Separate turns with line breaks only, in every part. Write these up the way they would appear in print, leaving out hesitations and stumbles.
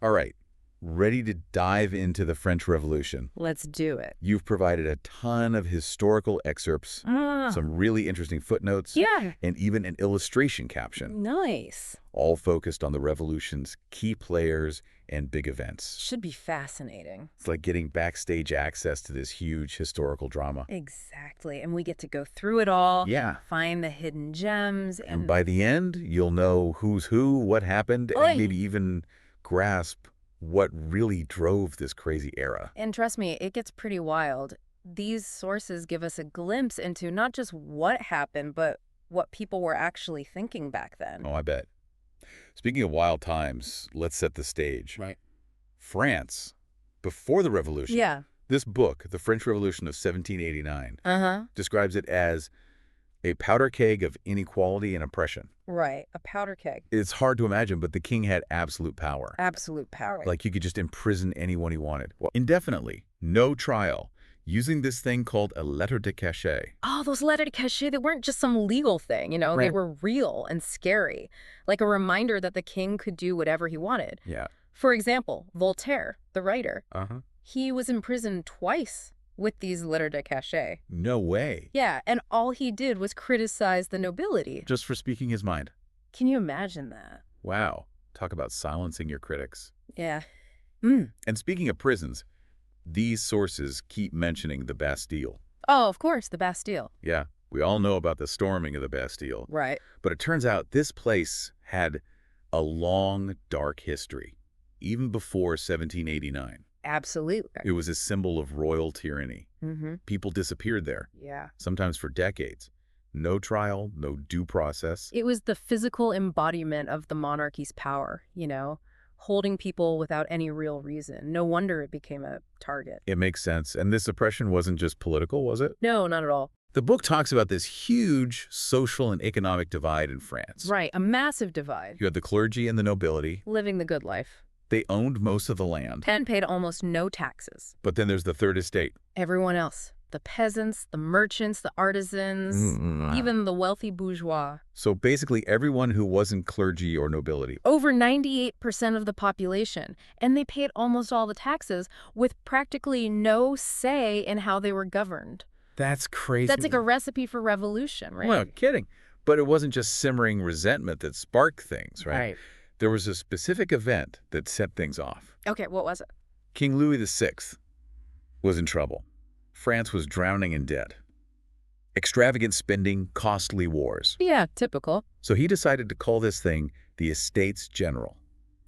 All right, ready to dive into the French Revolution.
Let's do it.
You've provided a ton of historical excerpts, some really interesting footnotes,
Yeah.
and even an illustration caption,
Nice.
all focused on the revolution's key players and big events.
Should be fascinating.
It's like getting backstage access to this huge historical drama.
Exactly. And we get to go through it all.
Yeah.
Find the hidden gems.
And by the end, you'll know who's who, what happened,
Oy.
and maybe even grasp what really drove this crazy era.
And trust me, it gets pretty wild. These sources give us a glimpse into not just what happened, but what people were actually thinking back then.
Oh, I bet. Speaking of wild times, let's set the stage.
Right.
France, before the revolution.
Yeah.
This book, The French Revolution of 1789, describes it as a powder keg of inequality and oppression.
Right. A powder keg.
It's hard to imagine, but the king had absolute power.
Absolute power.
Like you could just imprison anyone he wanted. Well, indefinitely, no trial, using this thing called a lettre de cachet.
Oh, those lettres de cachet, they weren't just some legal thing, you know? They
Right.
were real and scary, like a reminder that the king could do whatever he wanted.
Yeah.
For example, Voltaire, the writer,
Uh-huh.
he was imprisoned twice with these lettres de cachet.
No way.
Yeah, and all he did was criticize the nobility.
Just for speaking his mind.
Can you imagine that?
Wow. Talk about silencing your critics.
Yeah.
And speaking of prisons, these sources keep mentioning the Bastille.
Oh, of course, the Bastille.
Yeah, we all know about the storming of the Bastille.
Right.
But it turns out this place had a long, dark history, even before 1789.
Absolutely.
It was a symbol of royal tyranny. People disappeared there,
Yeah.
sometimes for decades. No trial, no due process.
It was the physical embodiment of the monarchy's power, you know, holding people without any real reason. No wonder it became a target.
It makes sense. And this oppression wasn't just political, was it?
No, not at all.
The book talks about this huge social and economic divide in France.
Right, a massive divide.
You had the clergy and the nobility.
Living the good life.
They owned most of the land.
And paid almost no taxes.
But then there's the third estate.
Everyone else. The peasants, the merchants, the artisans, even the wealthy bourgeois.
So basically everyone who wasn't clergy or nobility.
Over 98% of the population. And they paid almost all the taxes with practically no say in how they were governed.
That's crazy.
That's like a recipe for revolution, right?
Well, kidding. But it wasn't just simmering resentment that sparked things, right? There was a specific event that set things off.
Okay, what was it?
King Louis VI was in trouble. France was drowning in debt. Extravagant spending, costly wars.
Yeah, typical.
So he decided to call this thing the Estates General.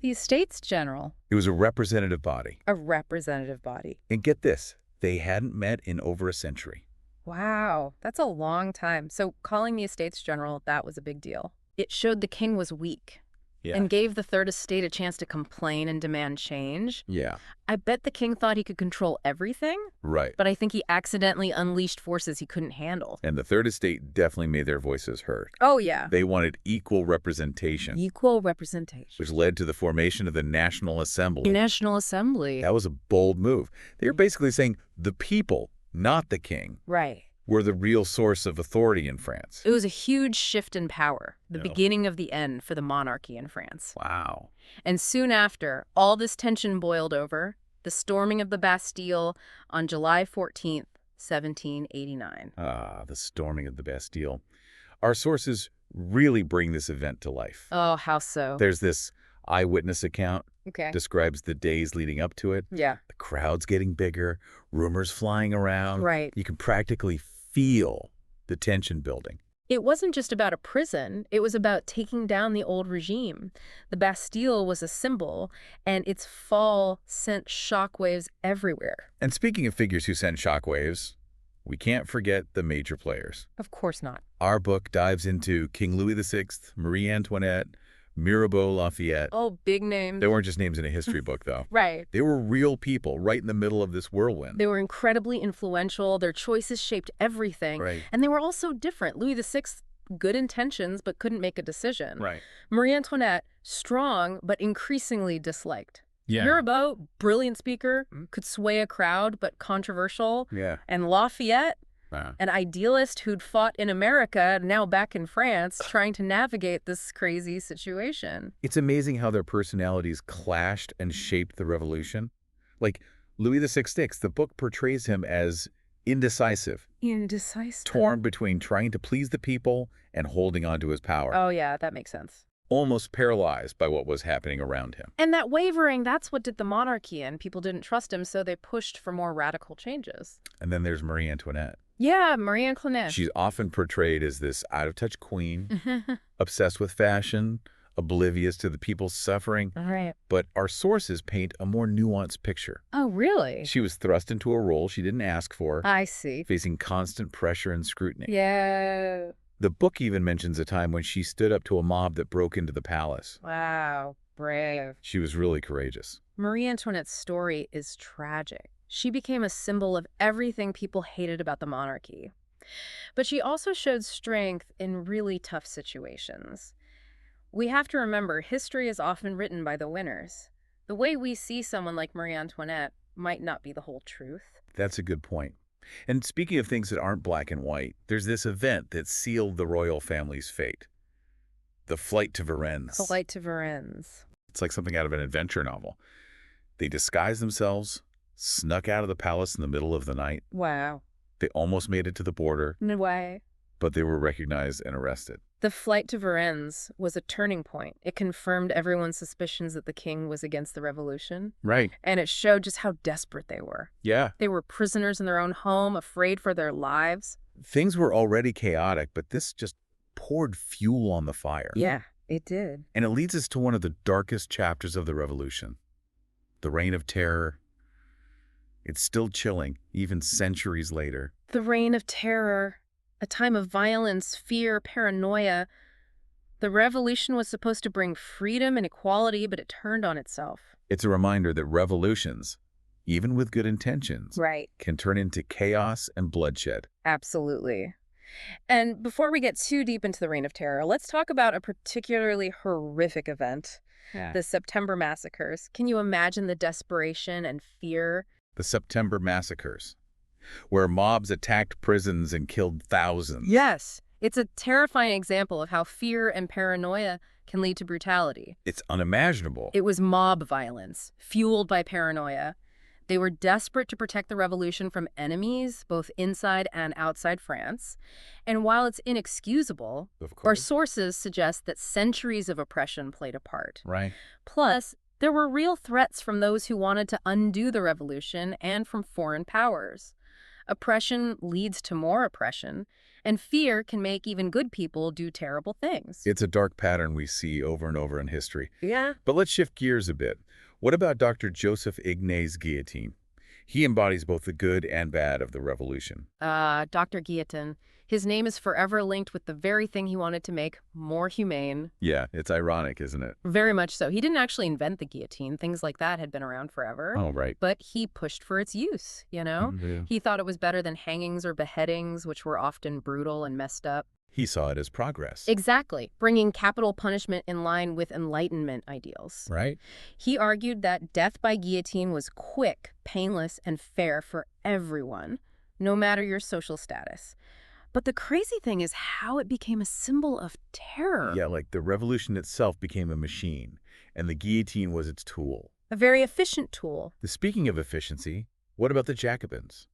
The Estates General.
It was a representative body.
A representative body.
And get this, they hadn't met in over a century.
Wow, that's a long time. So calling the Estates General, that was a big deal. It showed the king was weak.
Yeah.
And gave the third estate a chance to complain and demand change.
Yeah.
I bet the king thought he could control everything,
Right.
but I think he accidentally unleashed forces he couldn't handle.
And the third estate definitely made their voices heard.
Oh, yeah.
They wanted equal representation,
Equal representation.
which led to the formation of the National Assembly.
National Assembly.
That was a bold move. They were basically saying the people, not the king,
Right.
were the real source of authority in France.
It was a huge shift in power, the
No.
beginning of the end for the monarchy in France.
Wow.
And soon after, all this tension boiled over, the storming of the Bastille on July 14th, 1789.
Ah, the storming of the Bastille. Our sources really bring this event to life.
Oh, how so?
There's this eyewitness account,
Okay.
describes the days leading up to it.
Yeah.
The crowd's getting bigger, rumors flying around.
Right.
You can practically feel the tension building.
It wasn't just about a prison. It was about taking down the old regime. The Bastille was a symbol, and its fall sent shockwaves everywhere.
And speaking of figures who send shockwaves, we can't forget the major players.
Of course not.
Our book dives into King Louis VI, Marie Antoinette, Mirabeau Lafayette.
Oh, big names.
They weren't just names in a history book, though.
Right.
They were real people right in the middle of this whirlwind.
They were incredibly influential. Their choices shaped everything.
Right.
And they were all so different. Louis VI, good intentions, but couldn't make a decision.
Right.
Marie Antoinette, strong, but increasingly disliked.
Yeah.
Mirabeau, brilliant speaker, could sway a crowd, but controversial.
Yeah.
And Lafayette,
Ah.
an idealist who'd fought in America, now back in France, trying to navigate this crazy situation.
It's amazing how their personalities clashed and shaped the revolution. Like Louis XVI, the book portrays him as indecisive,
Indecisive.
torn between trying to please the people and holding on to his power,
Oh, yeah, that makes sense.
almost paralyzed by what was happening around him.
And that wavering, that's what did the monarchy in. People didn't trust him, so they pushed for more radical changes.
And then there's Marie Antoinette.
Yeah, Marie Antoinette.
She's often portrayed as this out-of-touch queen, obsessed with fashion, oblivious to the people's suffering.
All right.
But our sources paint a more nuanced picture.
Oh, really?
She was thrust into a role she didn't ask for,
I see.
facing constant pressure and scrutiny.
Yeah.
The book even mentions a time when she stood up to a mob that broke into the palace.
Wow. Brave.
She was really courageous.
Marie Antoinette's story is tragic. She became a symbol of everything people hated about the monarchy. But she also showed strength in really tough situations. We have to remember, history is often written by the winners. The way we see someone like Marie Antoinette might not be the whole truth.
That's a good point. And speaking of things that aren't black and white, there's this event that sealed the royal family's fate. The flight to Varennes.
Flight to Varennes.
It's like something out of an adventure novel. They disguised themselves, snuck out of the palace in the middle of the night.
Wow.
They almost made it to the border,
No way.
but they were recognized and arrested.
The flight to Varennes was a turning point. It confirmed everyone's suspicions that the king was against the revolution,
Right.
and it showed just how desperate they were.
Yeah.
They were prisoners in their own home, afraid for their lives.
Things were already chaotic, but this just poured fuel on the fire.
Yeah, it did.
And it leads us to one of the darkest chapters of the revolution, the Reign of Terror. It's still chilling, even centuries later.
The Reign of Terror, a time of violence, fear, paranoia. The revolution was supposed to bring freedom and equality, but it turned on itself.
It's a reminder that revolutions, even with good intentions,
Right.
can turn into chaos and bloodshed.
Absolutely. And before we get too deep into the Reign of Terror, let's talk about a particularly horrific event, the September massacres. Can you imagine the desperation and fear?
The September massacres, where mobs attacked prisons and killed thousands.
Yes. It's a terrifying example of how fear and paranoia can lead to brutality.
It's unimaginable.
It was mob violence, fueled by paranoia. They were desperate to protect the revolution from enemies, both inside and outside France. And while it's inexcusable,
Of
our
course.
sources suggest that centuries of oppression played a part.
Right.
Plus, there were real threats from those who wanted to undo the revolution and from foreign powers. Oppression leads to more oppression, and fear can make even good people do terrible things.
It's a dark pattern we see over and over in history.
Yeah.
But let's shift gears a bit. What about Dr. Joseph Ignace Guillotine? He embodies both the good and bad of the revolution.
Dr. Guillotin. His name is forever linked with the very thing he wanted to make more humane.
Yeah, it's ironic, isn't it?
Very much so. He didn't actually invent the guillotine. Things like that had been around forever.
Oh, right.
But he pushed for its use, you know?
Yeah.
He thought it was better than hangings or beheadings, which were often brutal and messed up.
He saw it as progress.
Exactly, bringing capital punishment in line with Enlightenment ideals.
Right?
He argued that death by guillotine was quick, painless, and fair for everyone, no matter your social status. But the crazy thing is how it became a symbol of terror.
Yeah, like the revolution itself became a machine, and the guillotine was its tool.
A very efficient tool.
Speaking of efficiency, what about the Jacobins?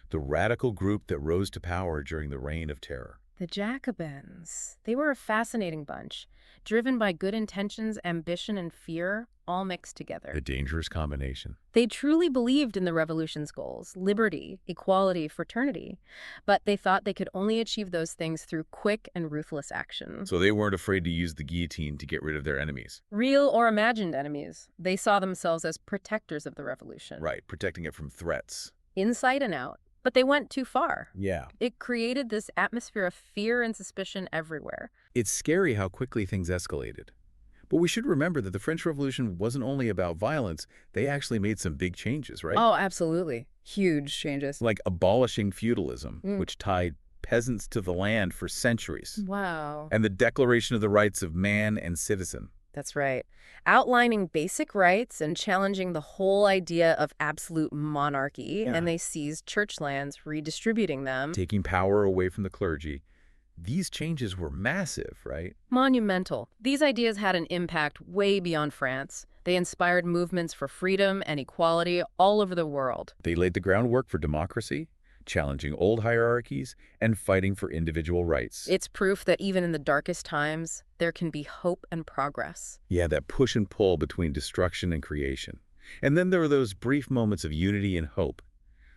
The radical group that rose to power during the Reign of Terror.
The Jacobins. They were a fascinating bunch, driven by good intentions, ambition, and fear, all mixed together.
A dangerous combination.
They truly believed in the revolution's goals, liberty, equality, fraternity, but they thought they could only achieve those things through quick and ruthless action.
So they weren't afraid to use the guillotine to get rid of their enemies.
Real or imagined enemies. They saw themselves as protectors of the revolution.
Right, protecting it from threats.
Inside and out. But they went too far.
Yeah.
It created this atmosphere of fear and suspicion everywhere.
It's scary how quickly things escalated. But we should remember that the French Revolution wasn't only about violence, they actually made some big changes, right?
Oh, absolutely. Huge changes.
Like abolishing feudalism,
Mm.
which tied peasants to the land for centuries,
Wow.
and the Declaration of the Rights of Man and Citizen.
That's right. Outlining basic rights and challenging the whole idea of absolute monarchy,
Yeah.
and they seized church lands, redistributing them.
Taking power away from the clergy. These changes were massive, right?
Monumental. These ideas had an impact way beyond France. They inspired movements for freedom and equality all over the world.
They laid the groundwork for democracy, challenging old hierarchies, and fighting for individual rights.
It's proof that even in the darkest times, there can be hope and progress.
Yeah, that push and pull between destruction and creation. And then there were those brief moments of unity and hope,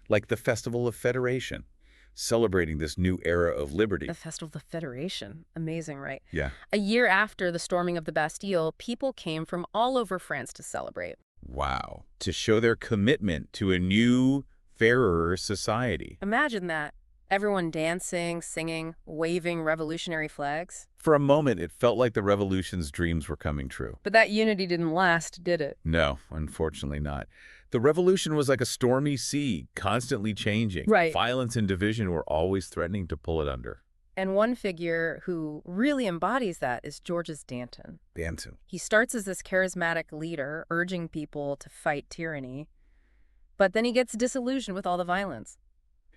like the Festival of Federation, celebrating this new era of liberty.
The Festival of the Federation. Amazing, right?
Yeah.
A year after the storming of the Bastille, people came from all over France to celebrate.
Wow. To show their commitment to a new, fairer society.
Imagine that. Everyone dancing, singing, waving revolutionary flags.
For a moment, it felt like the revolution's dreams were coming true.
But that unity didn't last, did it?
No, unfortunately not. The revolution was like a stormy sea, constantly changing.
Right.
Violence and division were always threatening to pull it under.
And one figure who really embodies that is Georges Danton.
Danton.
He starts as this charismatic leader, urging people to fight tyranny, but then he gets disillusioned with all the violence.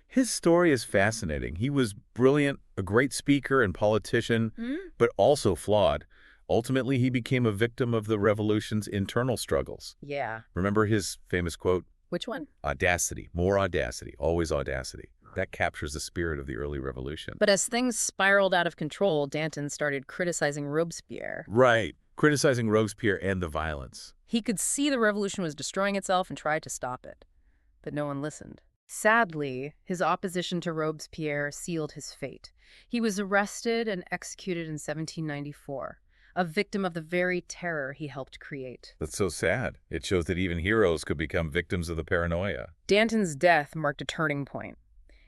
His story is fascinating. He was brilliant, a great speaker and politician, but also flawed. Ultimately, he became a victim of the revolution's internal struggles.
Yeah.
Remember his famous quote,
Which one?
"Audacity, more audacity, always audacity." That captures the spirit of the early revolution.
But as things spiraled out of control, Danton started criticizing Robespierre.
Right. Criticizing Robespierre and the violence.
He could see the revolution was destroying itself and tried to stop it. But no one listened. Sadly, his opposition to Robespierre sealed his fate. He was arrested and executed in 1794, a victim of the very terror he helped create.
That's so sad. It shows that even heroes could become victims of the paranoia.
Danton's death marked a turning point.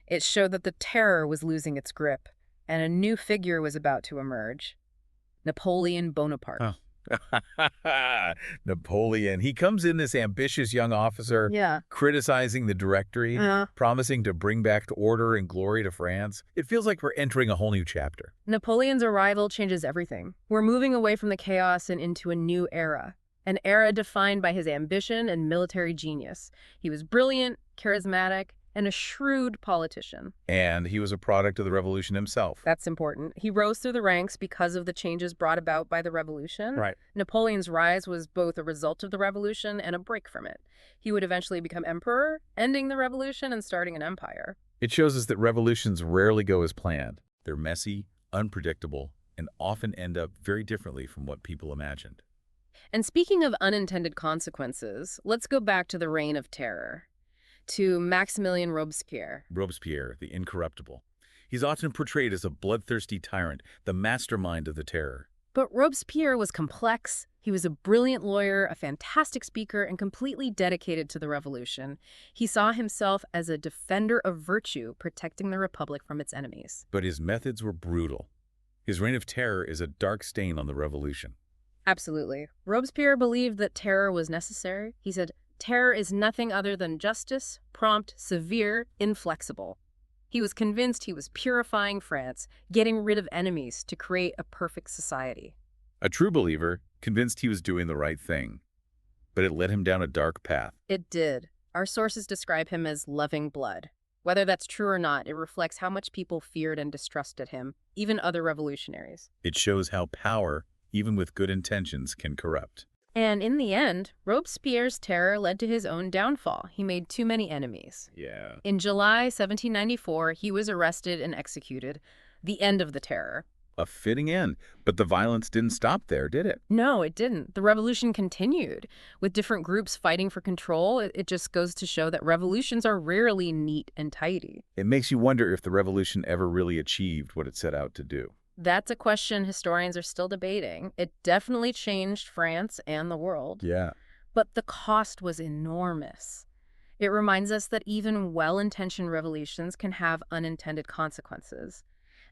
It showed that the terror was losing its grip, and a new figure was about to emerge. Napoleon Bonaparte.
Oh. Napoleon. He comes in this ambitious young officer,
Yeah.
criticizing the Directory, promising to bring back order and glory to France. It feels like we're entering a whole new chapter.
Napoleon's arrival changes everything. We're moving away from the chaos and into a new era. An era defined by his ambition and military genius. He was brilliant, charismatic, and a shrewd politician.
And he was a product of the revolution himself.
That's important. He rose through the ranks because of the changes brought about by the revolution.
Right.
Napoleon's rise was both a result of the revolution and a break from it. He would eventually become emperor, ending the revolution and starting an empire.
It shows us that revolutions rarely go as planned. They're messy, unpredictable, and often end up very differently from what people imagined.
And speaking of unintended consequences, let's go back to the Reign of Terror, to Maximilien Robespierre.
Robespierre, the incorruptible. He's often portrayed as a bloodthirsty tyrant, the mastermind of the terror.
But Robespierre was complex. He was a brilliant lawyer, a fantastic speaker, and completely dedicated to the revolution. He saw himself as a defender of virtue, protecting the Republic from its enemies.
But his methods were brutal. His reign of terror is a dark stain on the revolution.
Absolutely. Robespierre believed that terror was necessary. He said, "Terror is nothing other than justice, prompt, severe, inflexible." He was convinced he was purifying France, getting rid of enemies to create a perfect society.
A true believer, convinced he was doing the right thing. But it led him down a dark path.
It did. Our sources describe him as loving blood. Whether that's true or not, it reflects how much people feared and distrusted him, even other revolutionaries.
It shows how power, even with good intentions, can corrupt.
And in the end, Robespierre's terror led to his own downfall. He made too many enemies.
Yeah.
In July 1794, he was arrested and executed, the end of the terror.
A fitting end. But the violence didn't stop there, did it?
No, it didn't. The revolution continued, with different groups fighting for control. It just goes to show that revolutions are rarely neat and tidy.
It makes you wonder if the revolution ever really achieved what it set out to do.
That's a question historians are still debating. It definitely changed France and the world.
Yeah.
But the cost was enormous. It reminds us that even well-intentioned revolutions can have unintended consequences,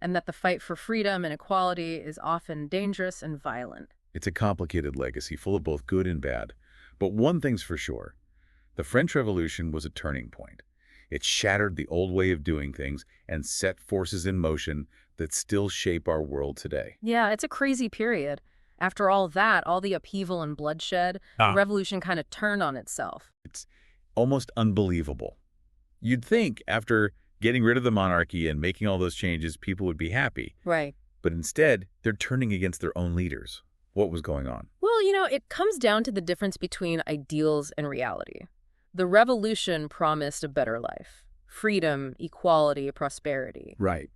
and that the fight for freedom and equality is often dangerous and violent.
It's a complicated legacy, full of both good and bad. But one thing's for sure. The French Revolution was a turning point. It shattered the old way of doing things and set forces in motion that still shape our world today.
Yeah, it's a crazy period. After all that, all the upheaval and bloodshed, the
Ah,
revolution kind of turned on itself.
it's almost unbelievable. You'd think after getting rid of the monarchy and making all those changes, people would be happy.
Right.
But instead, they're turning against their own leaders. What was going on?
Well, it comes down to the difference between ideals and reality. The revolution promised a better life, freedom, equality, prosperity.
Right.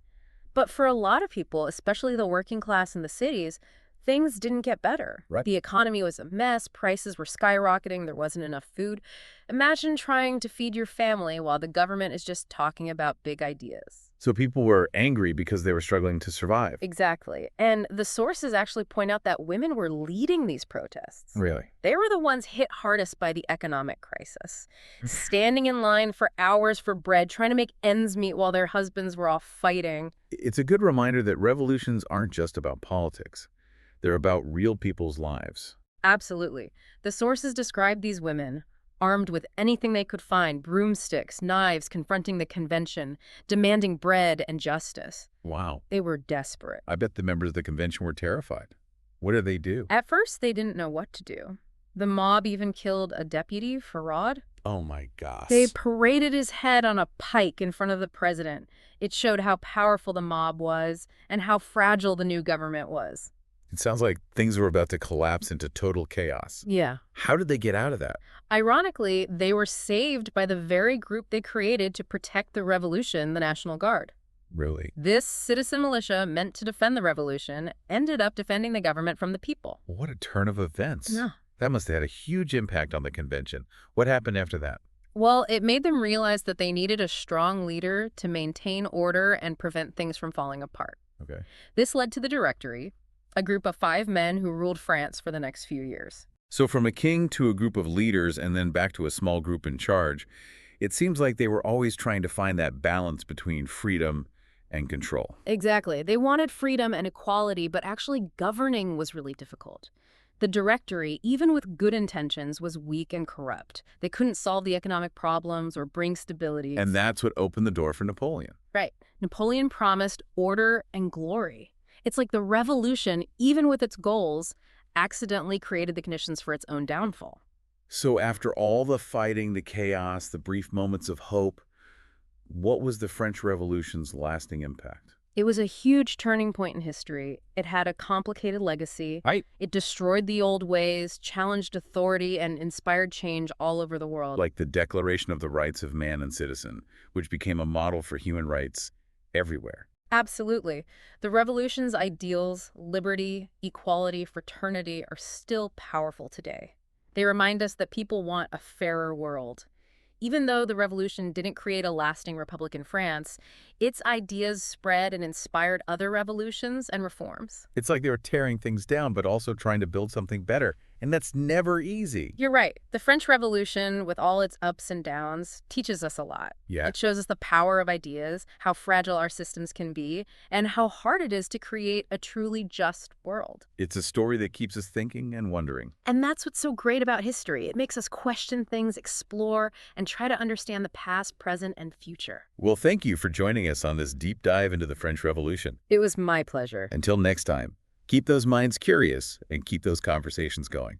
But for a lot of people, especially the working class in the cities, things didn't get better.
Right.
The economy was a mess, prices were skyrocketing, there wasn't enough food. Imagine trying to feed your family while the government is just talking about big ideas.
So people were angry because they were struggling to survive.
Exactly. And the sources actually point out that women were leading these protests.
Really?
They were the ones hit hardest by the economic crisis, standing in line for hours for bread, trying to make ends meet while their husbands were off fighting.
It's a good reminder that revolutions aren't just about politics. They're about real people's lives.
Absolutely. The sources describe these women, armed with anything they could find, broomsticks, knives, confronting the convention, demanding bread and justice.
Wow.
They were desperate.
I bet the members of the convention were terrified. What did they do?
At first, they didn't know what to do. The mob even killed a deputy for fraud.
Oh my gosh.
They paraded his head on a pike in front of the president. It showed how powerful the mob was and how fragile the new government was.
It sounds like things were about to collapse into total chaos.
Yeah.
How did they get out of that?
Ironically, they were saved by the very group they created to protect the revolution, the National Guard.
Really?
This citizen militia, meant to defend the revolution, ended up defending the government from the people.
What a turn of events.
Yeah.
That must have had a huge impact on the convention. What happened after that?
Well, it made them realize that they needed a strong leader to maintain order and prevent things from falling apart.
Okay.
This led to the Directory, a group of 5 men who ruled France for the next few years.
So from a king to a group of leaders and then back to a small group in charge, it seems like they were always trying to find that balance between freedom and control.
Exactly. They wanted freedom and equality, but actually governing was really difficult. The Directory, even with good intentions, was weak and corrupt. They couldn't solve the economic problems or bring stability.
And that's what opened the door for Napoleon.
Right. Napoleon promised order and glory. It's like the revolution, even with its goals, accidentally created the conditions for its own downfall.
So after all the fighting, the chaos, the brief moments of hope, what was the French Revolution's lasting impact?
It was a huge turning point in history. It had a complicated legacy.
Right.
It destroyed the old ways, challenged authority, and inspired change all over the world.
Like the Declaration of the Rights of Man and Citizen, which became a model for human rights everywhere.
Absolutely. The revolution's ideals, liberty, equality, fraternity, are still powerful today. They remind us that people want a fairer world. Even though the revolution didn't create a lasting republic in France, its ideas spread and inspired other revolutions and reforms.
It's like they were tearing things down, but also trying to build something better. And that's never easy.
You're right. The French Revolution, with all its ups and downs, teaches us a lot.
Yeah.
It shows us the power of ideas, how fragile our systems can be, and how hard it is to create a truly just world.
It's a story that keeps us thinking and wondering.
And that's what's so great about history. It makes us question things, explore, and try to understand the past, present, and future.
Well, thank you for joining us on this deep dive into the French Revolution.
It was my pleasure.
Until next time, keep those minds curious and keep those conversations going.